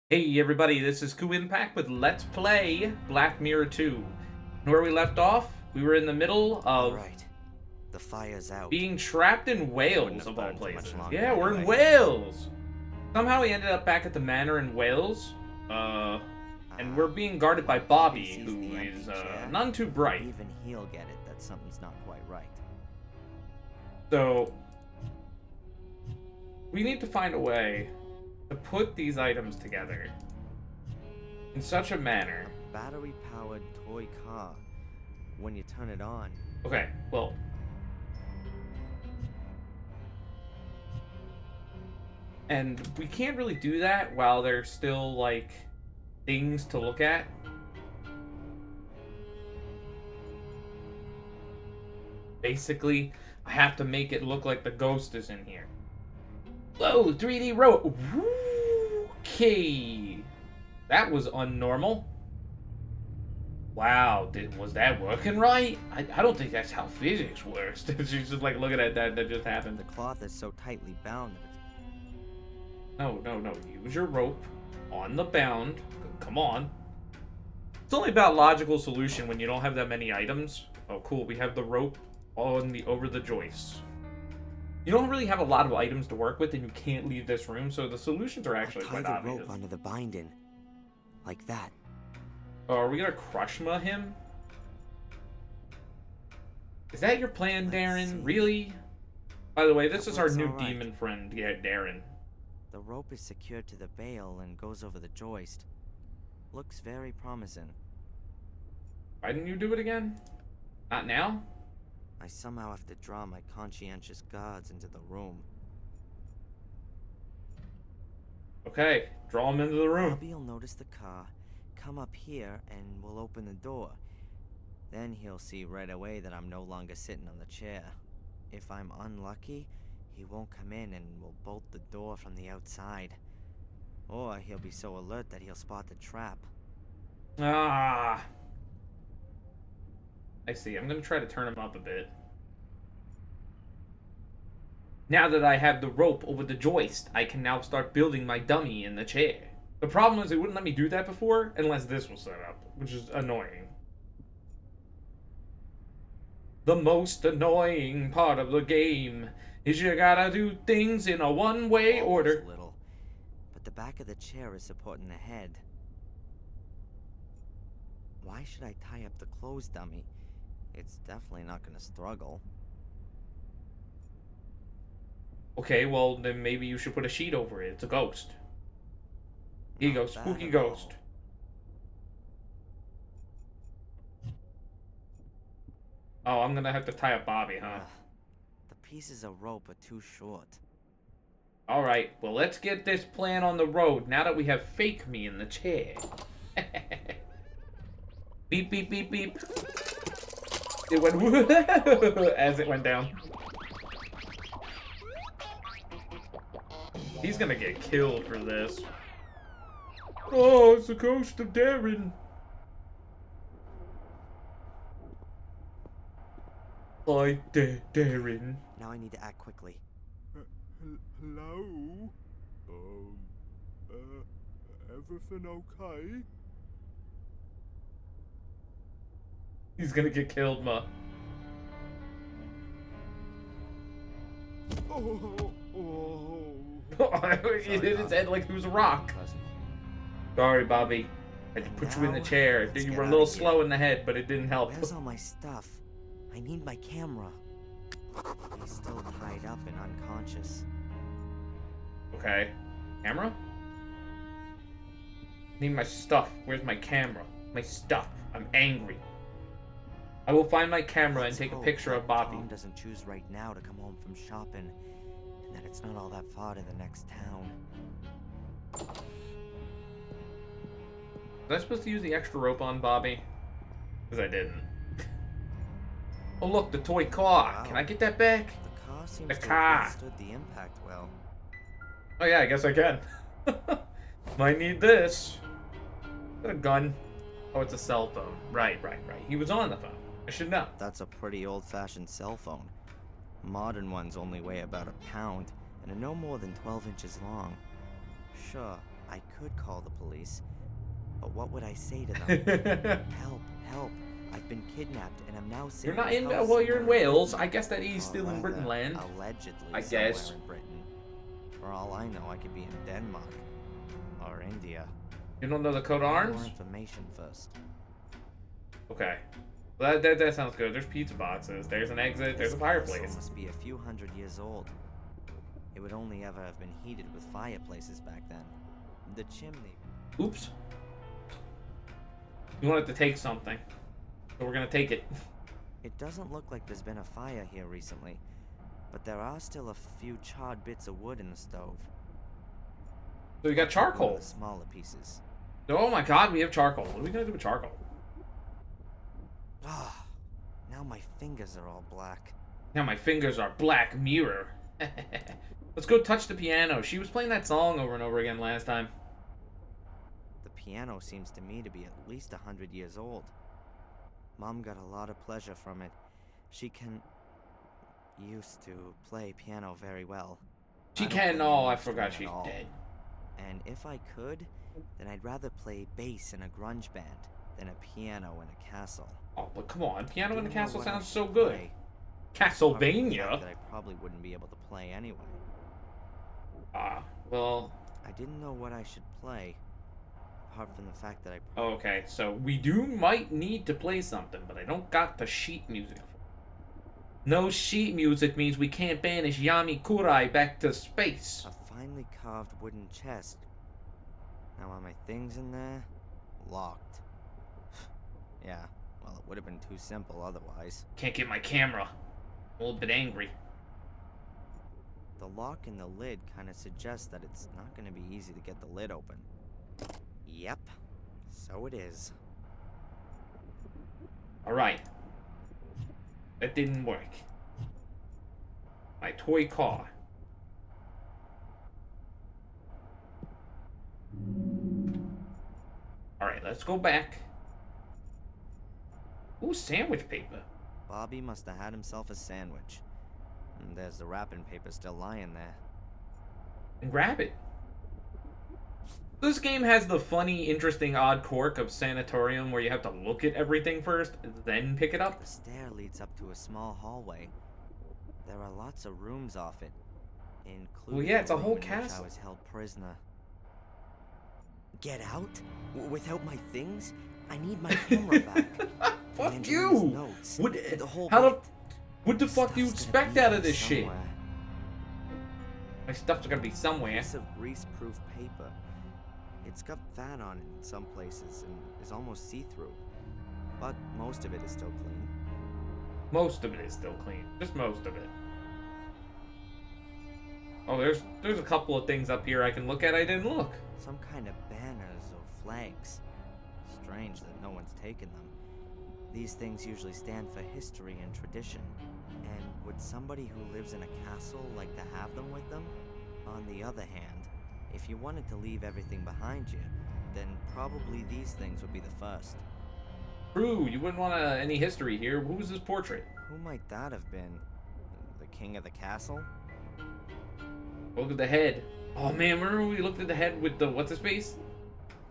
Hey everybody, this is Kuuimpact with Let's Play Black Mirror 2. And where we left off, we were in the middle All of right, the fire's out. being trapped in Wouldn't Wales, have of all burned for places. much longer Yeah, we're in anyway. Wales! Somehow we ended up back at the manor in Wales, and we're being guarded by Bobby Bobby, sees who the empty is, chair. none too bright. Even he'll get it that something's not quite right. So, we need to find a way to put these items together in such a manner. Battery-powered toy car. When you turn it on, Okay, well, and we can't really do that while there's still, like, things to look at. Basically, I have to make it look like the ghost is in here. Whoa, 3D row. Okay. That was unnormal. Wow, was that working right? I don't think that's how physics works. She's just like looking at that just happened. the cloth is so tightly bound that it's... No. Use your rope on the bound. Come on. It's only about logical solution when you don't have that many items. Oh, cool. We have the rope on the over the joists. You don't really have a lot of items to work with, and you can't leave this room, so the solutions are actually I'll tie quite the obvious. rope under the binding. Like that. Oh, are we gonna crushma him? Is that your plan, Let's Darren? see. Really? By the way, this That is our looks new all right. demon friend. Yeah, Darren. The rope is secured to the bale and goes over the joist. Looks very promising. Why didn't you do it again? Not now? I somehow have to draw my conscientious guards into the room. Okay, draw him into the room. Bobby'll notice the car, come up here, and we'll open the door. Then he'll see right away that I'm no longer sitting on the chair. If I'm unlucky, he won't come in and we'll bolt the door from the outside. Or he'll be so alert that he'll spot the trap. Ah. I see. I'm gonna try to turn him up a bit. Now that I have the rope over the joist, I can now start building my dummy in the chair. The problem is it wouldn't let me do that before unless this was set up, which is annoying. The most annoying part of the game is you gotta do things in a one-way order. Little, but the back of the chair is supporting the head. Why should I tie up the clothes dummy? It's definitely not gonna struggle. Okay, well, then maybe you should put a sheet over it. It's a ghost. Here you go, Not bad spooky at ghost. Oh, I'm gonna have to tie up Bobby, huh? Ugh, the pieces of rope are too short. Alright, well, let's get this plan on the road now that we have fake me in the chair. Beep, beep, beep, beep. It went as it went down. He's gonna get killed for this. Oh, it's the ghost of Darren. Hi, Darren. Now I need to act quickly. Hello? Everything okay? He's gonna get killed, Ma. He hit his head like he was a rock. Sorry, Bobby. I had to put you in the chair. Let's You get were a out little of here. slow in the head, but it didn't help. Where's all my stuff? I need my camera. He's still tied up and unconscious. Okay. Camera? Need my stuff. Where's my camera? My stuff. I'm angry. I will find my camera and Let's take a hope picture that of Bobby. Tom doesn't choose right now to come home from shopping, and that it's not all that far to the next town. Was I supposed to use the extra rope on Bobby? Because I didn't. Oh look, the toy car. Wow. Can I get that back? The car seems The to car. have withstood the impact well. Oh yeah, I guess I can. Might need this. Is that a gun? Oh, it's a cell phone. Right. He was on the phone. I should know. That's a pretty old-fashioned cell phone. Modern ones only weigh about a pound and are no more than 12 inches long. Sure, I could call the police, but what would I say to them? Help, help. I've been kidnapped and I'm now sitting You're not in in, a house well, you're in somewhere Wales. Britain. I guess that he's Or still in Britain rather, land. allegedly I somewhere guess. in Britain. For all I know, I could be in Denmark. Or India. You don't know the coat of More arms? information first. Okay. Well, that sounds good. There's pizza boxes. There's an exit. There's a This fireplace. castle must be a few hundred years old. It would only ever have been heated with fireplaces back then. The chimney. Oops. You wanted to take something. So we're gonna take it. It doesn't look like there's been a fire here recently, but there are still a few charred bits of wood in the stove. So we got I'll take one of charcoal. the smaller pieces. Oh my god, we have charcoal. What are we gonna do with charcoal? Ah, now my fingers are all black. Now my fingers are Black Mirror. Let's go touch the piano. She was playing that song over and over again last time. The piano seems to me to be at least 100 years old. Mom got a lot of pleasure from it. She used to play piano very well. She I don't can. play Oh, any I forgot instrument she's at all. dead. And if I could, then I'd rather play bass in a grunge band than a piano in a castle. Oh, but come on. Piano in the Didn't know castle what I sounds should so good. play, apart from the fact Castlevania? that I probably wouldn't be able to play anyway. Ah, well. I didn't know what I should play, apart from the fact that I Okay, so we might need to play something, but I don't got the sheet music. No sheet music means we can't banish Yami Kurai back to space. A finely carved wooden chest. Now are my things in there? Locked. Yeah, well, it would have been too simple otherwise. Can't get my camera. I'm a little bit angry. The lock in the lid kind of suggests that it's not going to be easy to get the lid open. Yep, so it is. Alright. That didn't work. My toy car. Alright, let's go back. Ooh, sandwich paper. Bobby must have had himself a sandwich. And there's the wrapping paper still lying there. And grab it. This game has the funny, interesting, odd quirk of Sanatorium where you have to look at everything first, then pick it up. The stair leads up to a small hallway. There are lots of rooms off it, including Well, yeah, it's the a whole room in which castle. I was held prisoner. Get out? Without my things? I need my camera back. Fuck And you! Angelina's notes. What, The whole how the, bit. what the fuck do you Stuff's expect gonna out be of this here shit? somewhere. My stuff's gonna be somewhere. Piece of grease-proof paper. It's got fat on it in some places and is almost see-through. But most of it is still clean. Most of it is still clean. Just most of it. Oh, there's a couple of things up here I can look at I didn't look. Some kind of banners or flags. Strange that no one's taken them. These things usually stand for history and tradition. And would somebody who lives in a castle like to have them with them? On the other hand, if you wanted to leave everything behind you, then probably these things would be the first. True, you wouldn't want any history here. Who was this portrait? Who might that have been? The king of the castle? Look at the head. Oh man, remember when we looked at the head with the what's his face?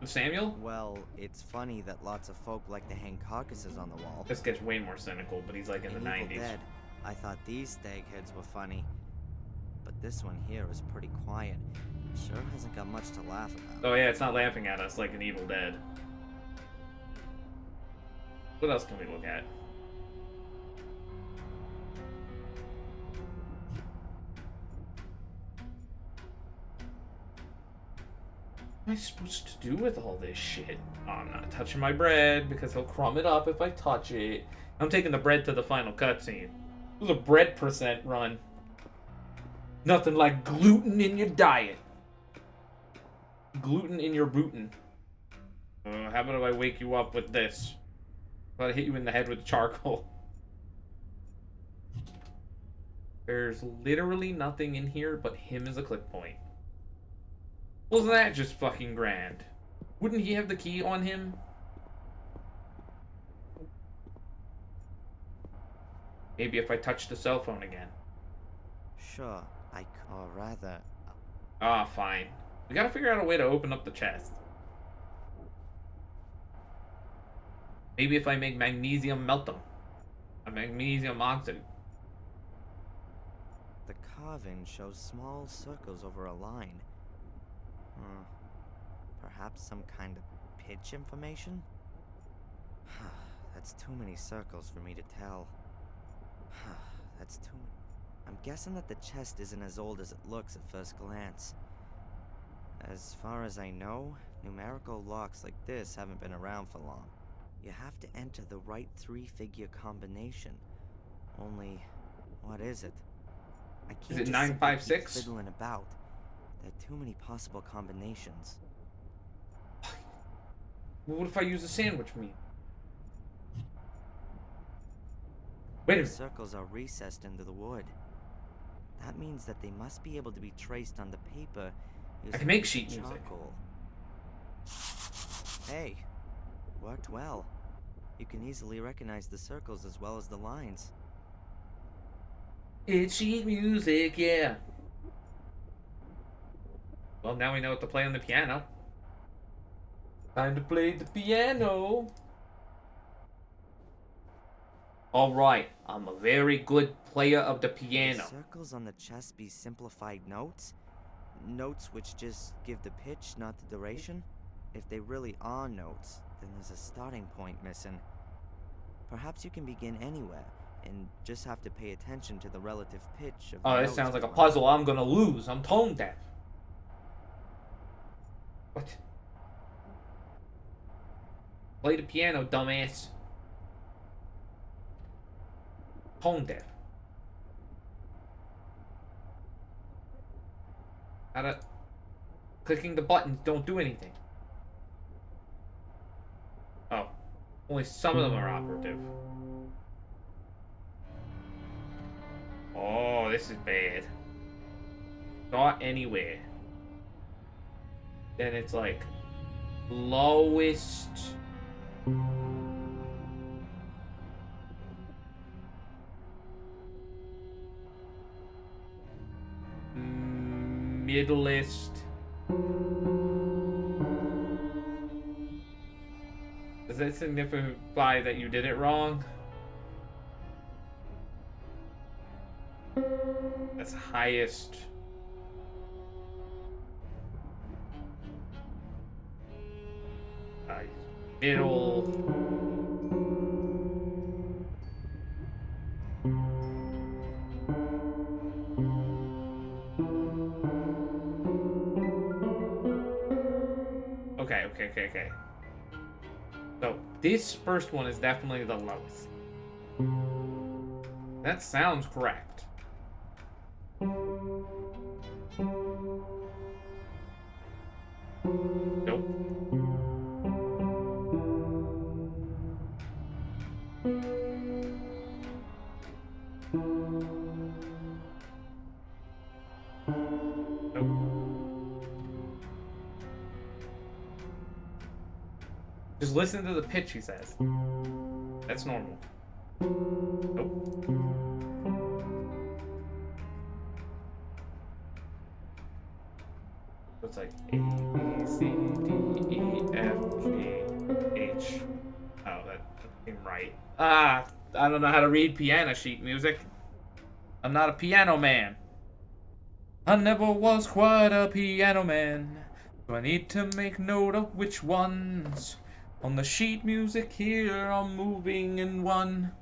With Samuel? Well, it's funny that lots of folk like to hang carcasses on the wall. This guy's way more cynical, but he's like in the Evil 90s. Dead, I thought these stag heads were funny. But this one here is pretty quiet. Sure hasn't got much to laugh about. Oh yeah, it's not laughing at us like an Evil Dead. What else can we look at? What am I supposed to do with all this shit? Oh, I'm not touching my bread because he'll crumb it up if I touch it. I'm taking the bread to the final cutscene. It was a bread percent run. Nothing like gluten in your diet. Gluten in your bootin'. How about if I wake you up with this? How about I hit you in the head with charcoal? There's literally nothing in here but him as a click point. Wasn't that just fucking grand? Wouldn't he have the key on him? Maybe if I touch the cell phone again. Sure, or rather, Ah, fine. We gotta figure out a way to open up the chest. Maybe if I make magnesium melt them. A magnesium oxide. The carving shows small circles over a line. Perhaps some kind of pitch information? That's too many circles for me to tell. That's too many. I'm guessing that the chest isn't as old as it looks at first glance. As far as I know, numerical locks like this haven't been around for long. You have to enter the right 3-figure combination. Only, what is it? I can't Is it just 956? keep fiddling about. There are too many possible combinations. What if I use a sandwich meat? Wait a The minute. circles are recessed into the wood. That means that they must be able to be traced on the paper using I can make a sheet piece of music. charcoal. Hey, worked well. You can easily recognize the circles as well as the lines. It's sheet music, yeah. Well, now we know what to play on the piano. Time to play the piano. Alright, I'm a very good player of the Could the piano. circles on the chest be simplified notes? Notes which just give the pitch, not the duration? If they really are notes, then there's a starting point missing. Perhaps you can begin anywhere, and just have to pay attention to the relative pitch of the Oh, this notes sounds like a behind. puzzle I'm gonna lose. I'm tone deaf. What? Play the piano, dumbass. Tone deaf. Clicking the buttons don't do anything. Oh. Only some of them are operative. Oh, this is bad. Not anywhere. Then it's like lowest. Middlest. Does that signify that you did it wrong? That's highest. Middle. Okay. So this first one is definitely the lowest. That sounds correct. Nope. Just listen to the pitch, he says. That's normal. Nope. So it's like A, B, C, D, E, F, G, H. Oh, that doesn't seem right. I don't know how to read piano sheet music. I'm not a piano man. I never was quite a piano man. So I need to make note of which ones. On the sheet music here, I'm moving in one.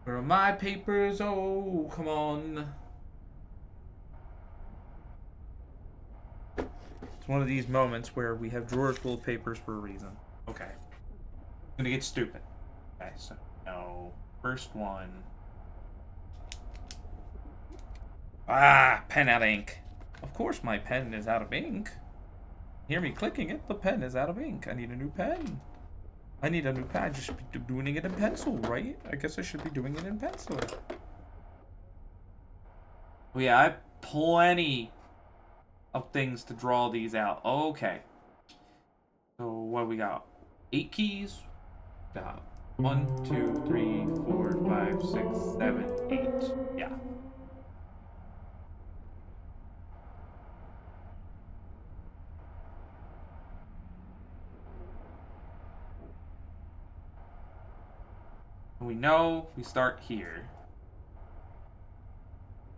Where are my papers? Oh, come on. It's one of these moments where we have drawers full of papers for a reason. Okay. I'm gonna get stupid. Okay, so no. First one. Pen out of ink. Of course my pen is out of ink. Hear me clicking it, the pen is out of ink. I need a new pen. I need a new pen. I just be doing it in pencil, right? I guess I should be doing it in pencil. Well, yeah, I have plenty of things to draw these out. Okay. So what do we got? 8 keys. Got 1, 2, 3, 4, 5, 6, 7, 8. Yeah. – We know we start here.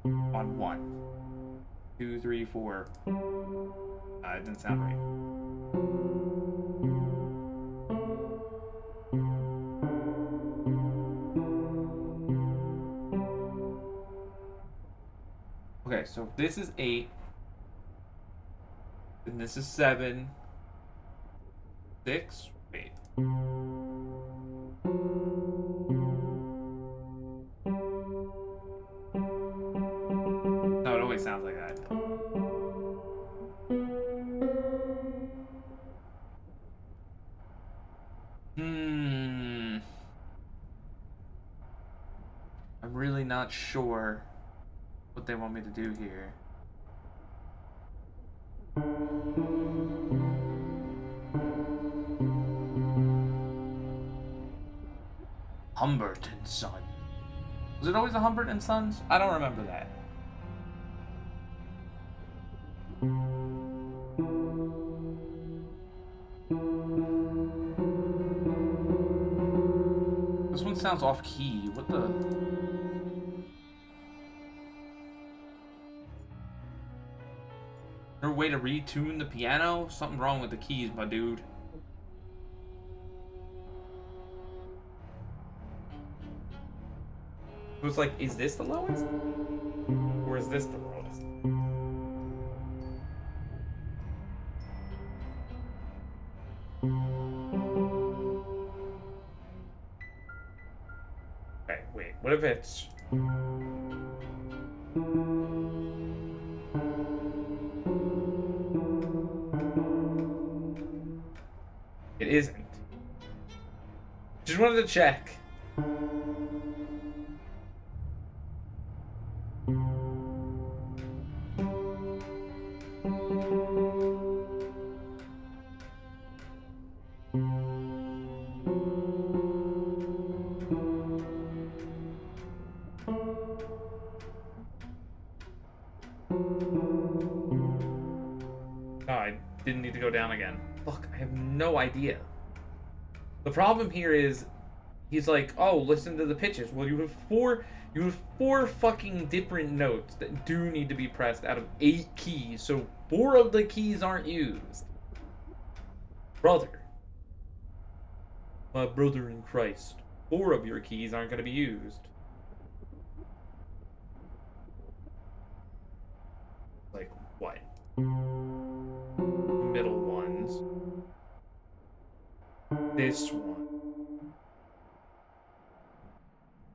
On 1, 2, 3, 4. It didn't sound right. Okay, so if this is 8, then this is 7, 6. Wait. No, it always sounds like that. I'm really not sure what they want me to do here. Humbert and Son. Was it always a Humbert and Sons? I don't remember that. This one sounds off key. What the? Is there a way to retune the piano? Something wrong with the keys, my dude. It was like, is this the lowest? Or is this the lowest? Okay, wait. What if it's... It isn't. Just wanted to check. No, I didn't need to go down again. Fuck, I have no idea. The problem here is, he's like, oh, listen to the pitches. Well, you have four fucking different notes that do need to be pressed out of 8 keys, so 4 of the keys aren't used. Brother. My brother in Christ. 4 of your keys aren't going to be used. Like, what? Middle ones. This one.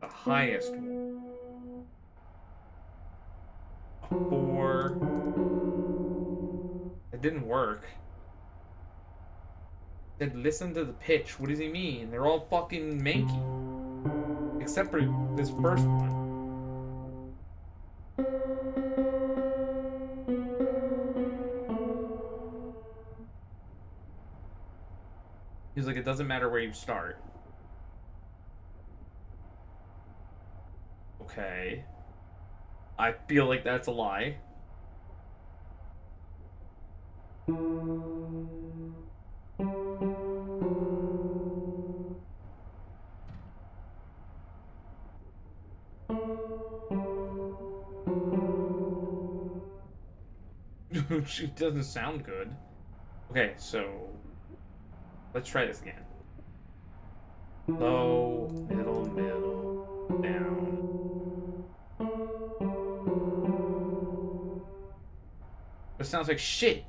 The highest one. A 4. It didn't work. It said listen to the pitch. What does he mean? They're all fucking manky. Except for this first one. He's like, it doesn't matter where you start. Okay. I feel like that's a lie. She doesn't sound good. Okay, so let's try this again. Low, middle, middle, down. It sounds like shit.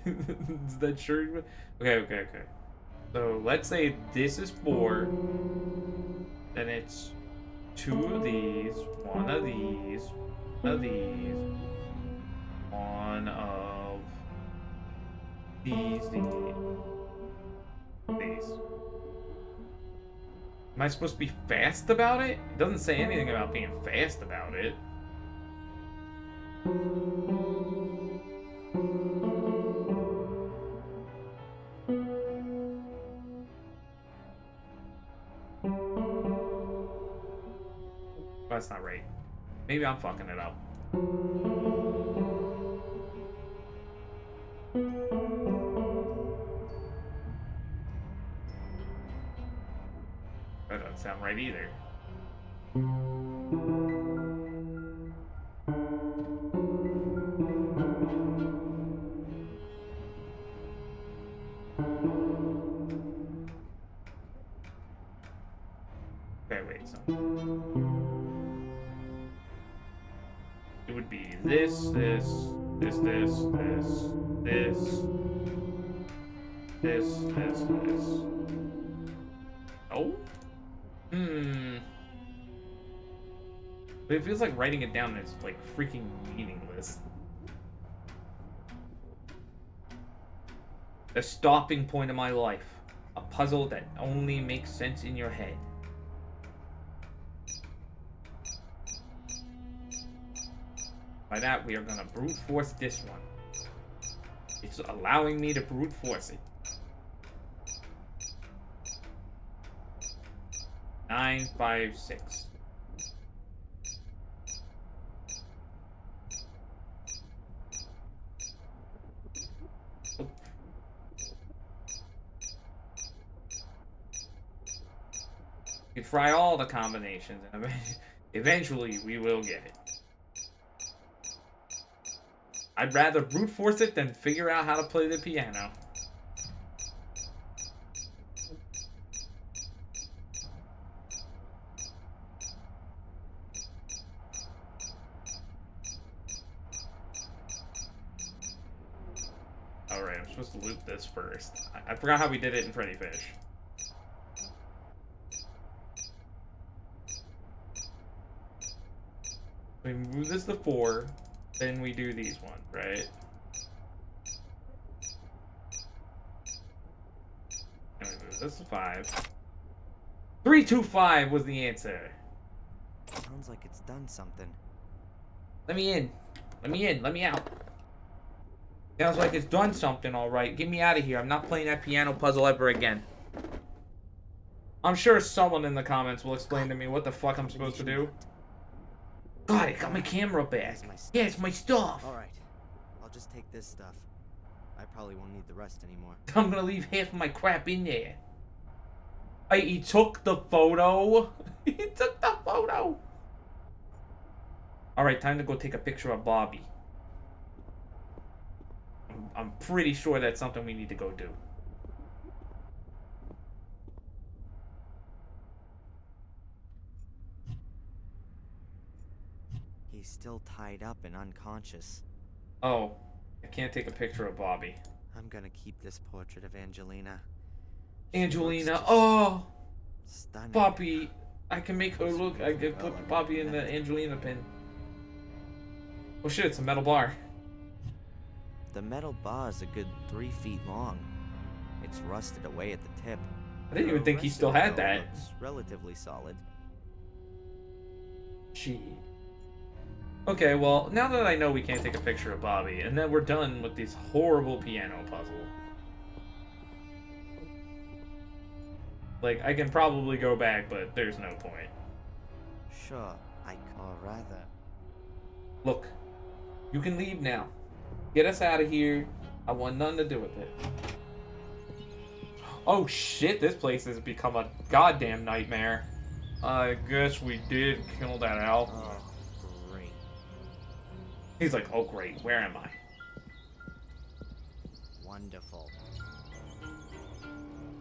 Is that true? Okay. So let's say this is 4. Then it's 2 of these, 1 of these, 1 of these, 1 of these. Am I supposed to be fast about it? It doesn't say anything about being fast about it. That's not right. Maybe I'm fucking it up. That doesn't sound right either. Okay, wait, so it would be this, this, this, this, this. Oh? But it feels like writing it down is like freaking meaningless. The stopping point of my life. A puzzle that only makes sense in your head. By that, we are gonna brute force this one. It's allowing me to brute force it. 9, 5, 6. Oh. You try all the combinations, and eventually we will get it. I'd rather brute force it than figure out how to play the piano. Alright, I'm supposed to loop this first. I forgot how we did it in Freddy Fish. We move this to 4, then we do these ones, right? And we move this to 5. 3, 2, 5 was the answer. Sounds like it's done something. Let me in. Let me in. Let me out. Sounds like it's done something, alright. Get me out of here. I'm not playing that piano puzzle ever again. I'm sure someone in the comments will explain to me what the fuck I'm supposed to do. God, I got my camera back. Yeah, it's my stuff. Alright, I'll just take this stuff. I probably won't need the rest anymore. I'm gonna leave half of my crap in there. He took the photo. He took the photo. Alright, time to go take a picture of Bobby. I'm pretty sure that's something we need to go do. He's still tied up and unconscious. Oh, I can't take a picture of Bobby. I'm gonna keep this portrait of Angelina. Angelina, oh! Stunning. Bobby, I can make her look. I can put Bobby in the Angelina pin. Oh shit, it's a metal bar. The metal bar is a good 3 feet long. It's rusted away at the tip. I didn't even think he still had that. Looks relatively solid. Gee. Okay, well, now that I know we can't take a picture of Bobby, and then we're done with this horrible piano puzzle. Like, I can probably go back, but there's no point. Sure, or rather... Look, you can leave now. Get us out of here. I want nothing to do with it. Oh shit, this place has become a goddamn nightmare. I guess we did kill that elf. Oh, great. He's like, oh great, where am I? Wonderful.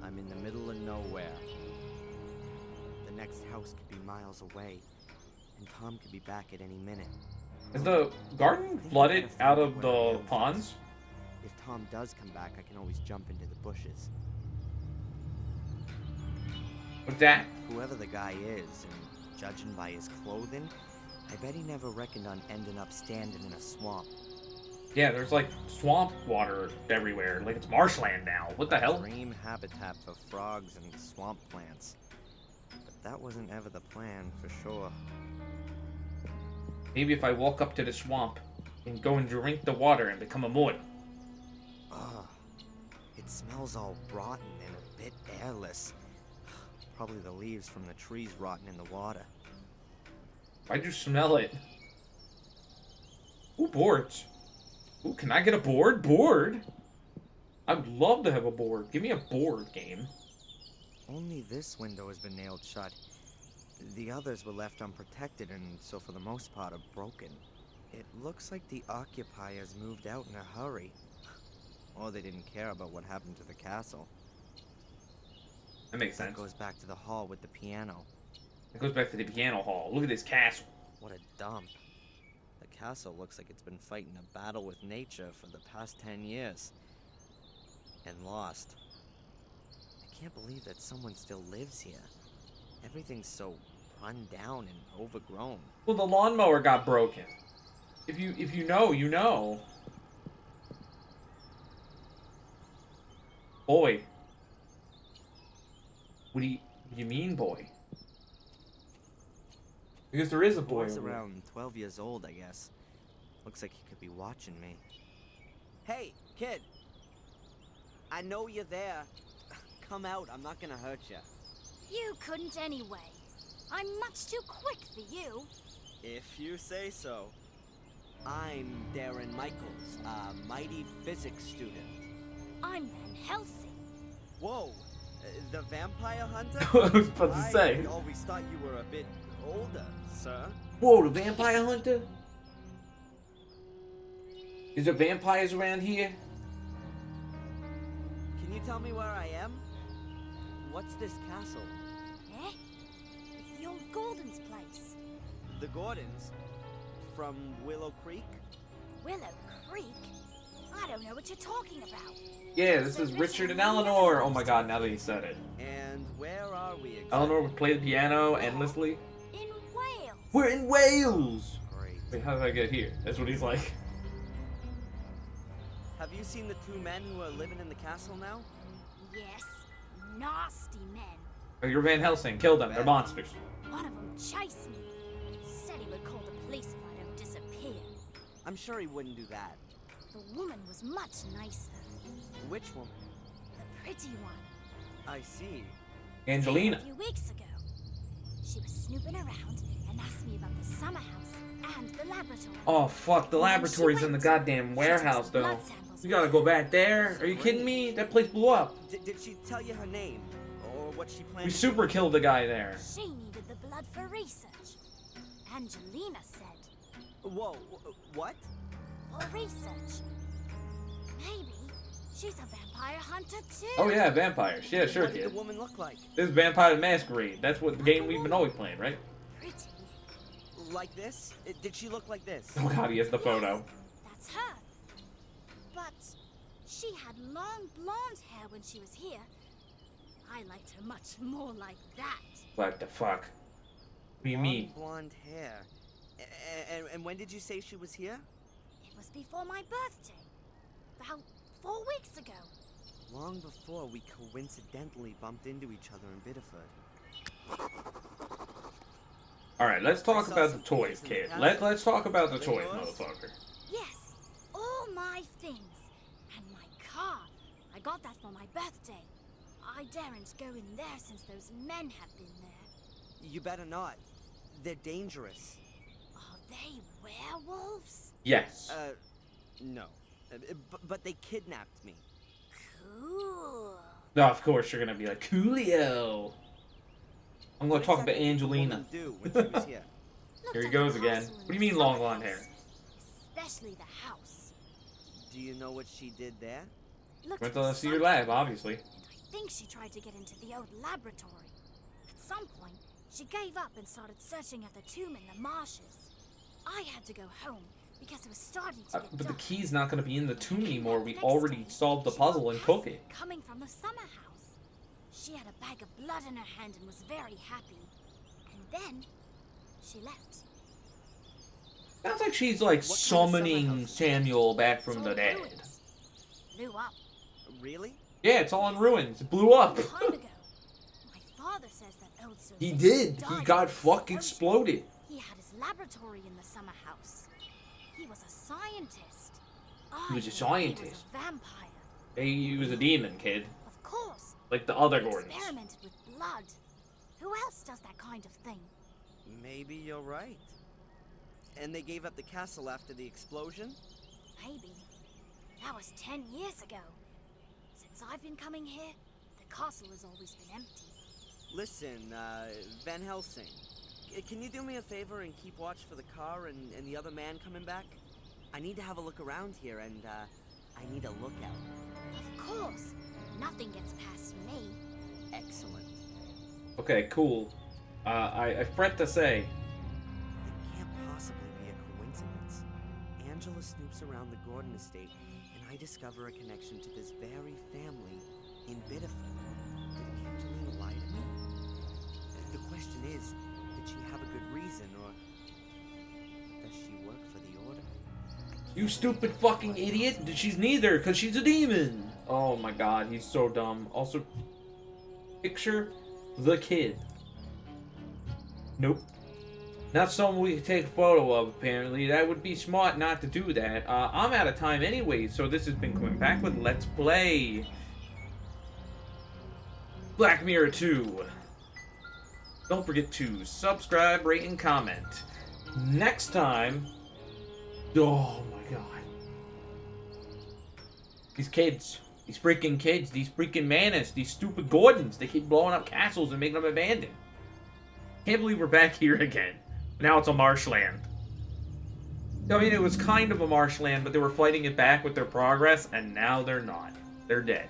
I'm in the middle of nowhere. The next house could be miles away, and Tom could be back at any minute. Is the garden flooded out of the ponds? If Tom does come back, I can always jump into the bushes. What's that? Whoever the guy is, and judging by his clothing, I bet he never reckoned on ending up standing in a swamp. Yeah, there's like swamp water everywhere. Like it's marshland now. What the hell? Dream habitat for frogs and swamp plants. But that wasn't ever the plan, for sure. Maybe if I walk up to the swamp and go and drink the water and become immortal. Ugh. It smells all rotten and a bit airless. Probably the leaves from the trees rotting in the water. Why'd you smell it? Ooh, boards. Ooh, can I get a board? Board? I'd love to have a board. Give me a board game. Only this window has been nailed shut. The others were left unprotected and so for the most part are broken. It looks like the occupiers moved out in a hurry. Or they didn't care about what happened to the castle. That makes That sense. goes back to the hall with the piano. It goes back to the piano hall. Look at this castle. What a dump. The castle looks like it's been fighting a battle with nature for the past 10 years. And lost. I can't believe that someone still lives here. Everything's so run down and overgrown. Well, the lawnmower got broken. If you know, you know. Boy. What do you mean, boy? Because there is a boy. Boy's over there. around 12 years old, I guess. Looks like he could be watching me. Hey, kid! I know you're there. Come out, I'm not gonna hurt you. You couldn't anyway. I'm much too quick for you. If you say so. I'm Darren Michaels, a mighty physics student. I'm Van Helsing. Whoa, the vampire hunter? I was about to say. I always thought you were a bit older, sir. Whoa, the vampire hunter? Is there vampires around here? Can you tell me where I am? What's this castle? Eh? It's the old Gordon's place. The Gordons? From Willow Creek? Willow Creek? I don't know what you're talking about. Yeah, this is Richard and Eleanor. Oh my god, now that he said it. And where are we exactly? Eleanor would play the piano endlessly. In Wales. We're in Wales! Great. Wait, how did I get here? That's what he's like. Have you seen the two men who are living in the castle now? Yes. Nasty men. Oh, you're Van Helsing. Kill them. They're monsters. One of them chased me. Said he would call the police if I don't disappear. I'm sure he wouldn't do that. The woman was much nicer. Which woman? The pretty one. I see. Angelina. A few weeks ago. She was snooping around and asked me about the summer house and the laboratory. Oh, fuck. The laboratory's in the goddamn warehouse, though. You gotta go back there. Are you kidding me? That place blew up. Did she tell you her name? Or what she planned We to super killed the guy there. She needed the blood for research. Angelina said, do? Whoa, what? for research. Maybe she's a vampire hunter too. Oh, yeah, vampires. Yeah, sure, What did kid. the woman look like? This is Vampire the Masquerade. That's what the game we've been always playing, right? Pretty. Like this? Did she look like this? Oh god, he has the photo. Yes, that's her. But she had long blonde hair when she was here. I liked her much more like that. What the fuck? What do you mean? Blonde hair. And when did you say she was here? It was before my birthday. About 4 weeks ago. Long before we coincidentally bumped into each other in Biddeford. Alright, let's talk about the toys, kid. Let's talk about the toys, motherfucker. Yes, all my things. And my car. I got that for my birthday. I daren't go in there since those men have been there. You better not. They're dangerous. Are they werewolves? Yes. No. But they kidnapped me. Cool. No, of course you're gonna be like, Coolio. I'm gonna What talk about exactly did the Angelina. woman do when she was here? Looked Here he at goes the again. castle What and do you the mean long summer blonde house. hair? Especially the house. Do you know what she did there? Looked Went at the to see your summer lab, obviously. And I think she tried to get into the old laboratory. At some point, she gave up and started searching at the tomb in the marshes. I had to go home because it was starting to get But the dark. key's not gonna be in the tomb Came anymore. back We the next already day, solved the she puzzle got and took acid it. coming from the summer house. She had a bag of blood in her hand and was very happy. And then she left. Sounds like she's like What kind of summoning summer house? Samuel back It's from all the dead. ruins. Blew up. Really? Yeah, it's all in ruins. It blew up. A time ago. My father says that old Sir He Richard did. died He in got the fuck explosion. exploded. He had his laboratory in the summer house. He was a scientist. He was a I thought scientist. He was a vampire. He was a demon, kid. Of course. Like the other He Gordons. experimented with blood. Who else does that kind of thing? Maybe you're right. And they gave up the castle after the explosion? Maybe. That was 10 years ago. Since I've been coming here, the castle has always been empty. Listen, Van Helsing, can you do me a favor and keep watch for the car and the other man coming back? I need to have a look around here, and, I need a lookout. Of course. Nothing gets past me. Excellent. Okay, cool. I fret to say. It can't possibly be a coincidence. Angela snoops around the Gordon estate, and I discover a connection to this very family in Biddeford. Did Angelina lie to me? The question is, did she have a good reason, or does she work for the Order? You stupid fucking idiot! She's neither, because she's a demon! Oh my god, he's so dumb. Also, picture the kid. Nope. Not someone we can take a photo of, apparently. That would be smart not to do that. I'm out of time anyway, so this has been Kuuimpact with Let's Play Black Mirror 2. Don't forget to subscribe, rate, and comment. Next time... Oh my god. These kids. These freaking kids. These freaking Manas. These stupid Gordons. They keep blowing up castles and making them abandoned. Can't believe we're back here again. Now it's a marshland. I mean, it was kind of a marshland, but they were fighting it back with their progress, and now they're not. They're dead.